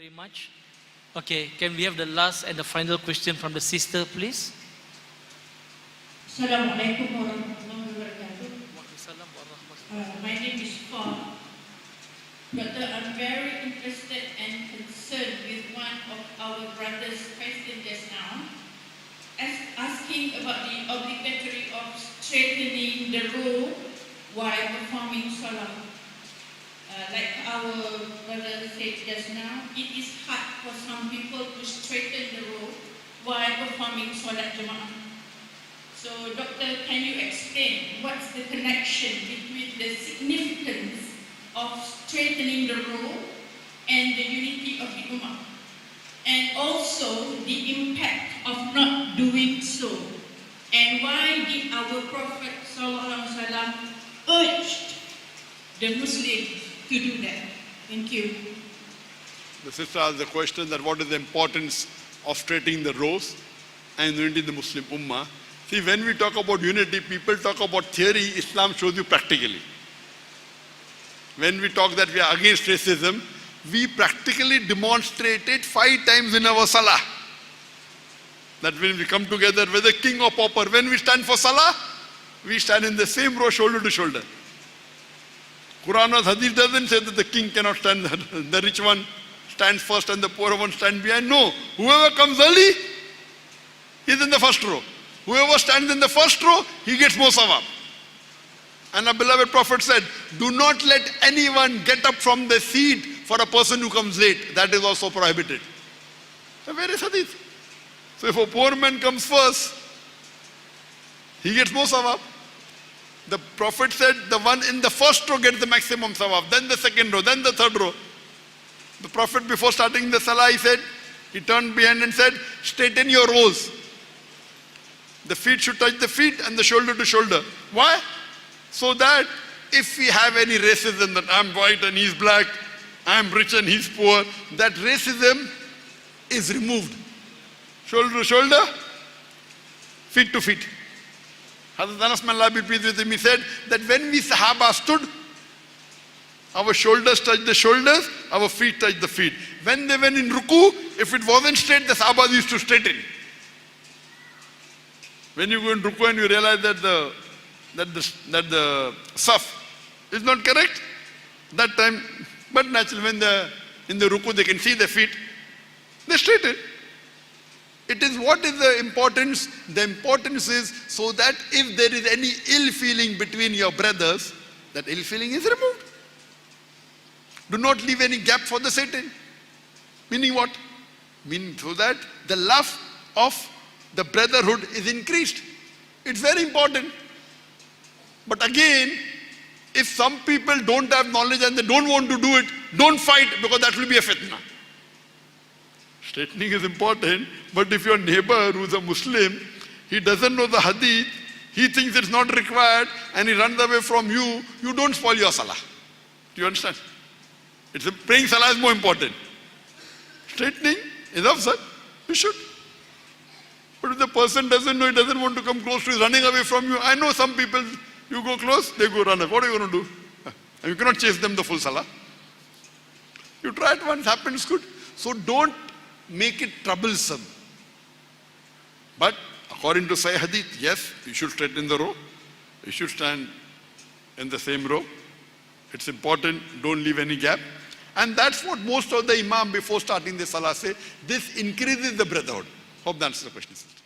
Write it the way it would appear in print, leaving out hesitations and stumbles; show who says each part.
Speaker 1: very much. Okay, can we have the last and the final question from the sister, please?
Speaker 2: Assalamualaikum warahmatullahi wabarakatuh. My name is Fawn. Doctor, I'm very interested and concerned with one of our brother's questions just now, asking about the obligatory of straightening the row while performing salah. Like our brother said just now, it is hard for some people to straighten the row while performing salat jama'ah. So, Doctor, can you explain what's the connection between the significance of straightening the row and the unity of the Ummah? And also the impact of not doing so. And why did our Prophet ﷺ urge the Muslims to do that? Thank you.
Speaker 3: The sister asked the question that what is the importance of straightening the rows and unity in the Muslim Ummah. See, when we talk about unity, people talk about theory, Islam shows you practically. When we talk that we are against racism, we practically demonstrate it 5 times in our salah. That when we come together, whether king or pauper, when we stand for salah, we stand in the same row, shoulder to shoulder. Quran or Hadith doesn't say that the king cannot stand, the rich one stands first and the poor one stands behind. No, whoever comes early, he's in the first row. Whoever stands in the first row, he gets more sawab. And our beloved Prophet said, do not let anyone get up from the seat for a person who comes late. That is also prohibited. So where is Hadith? So if a poor man comes first, he gets more sawab. The Prophet said the one in the first row gets the maximum sawab, then the second row, then the third row. The Prophet, before starting the salah, he turned behind and said, straighten your rows. The feet should touch the feet and the shoulder to shoulder. Why? So that if we have any racism that I'm white and he's black, I'm rich and he's poor, that racism is removed. Shoulder to shoulder, feet to feet. Hazrat Anas may Allah be pleased with him, he said that when we Sahaba stood, our shoulders touched the shoulders, our feet touched the feet. When they went in ruku, if it wasn't straight, the Sahabas used to straighten. When you go in ruku and you realize that the saf is not correct, that time, but naturally when in the ruku they can see the feet, they straighten. It is what is the importance? The importance is so that if there is any ill feeling between your brothers, that ill feeling is removed. Do not leave any gap for the Satan. Meaning what? Meaning so that the love of the brotherhood is increased. It's very important. But again, if some people don't have knowledge and they don't want to do it, don't fight, because that will be a fitna. Straightening is important, but if your neighbor who's a Muslim, he doesn't know the hadith, he thinks it's not required, and he runs away from you, you don't spoil your salah. Do you understand? Praying salah is more important. Straightening is afzal, you should. But if the person doesn't know, he doesn't want to come close to you, running away from you. I know some people, you go close, they go run away. What are you going to do? And you cannot chase them the full salah. You try it once, happens good. So don't make it troublesome. But according to Sahih Hadith, yes, you should straighten the row. You should stand in the same row. It's important, don't leave any gap. And that's what most of the imam before starting the salah say, this increases the brotherhood. Hope that answers the question, sister.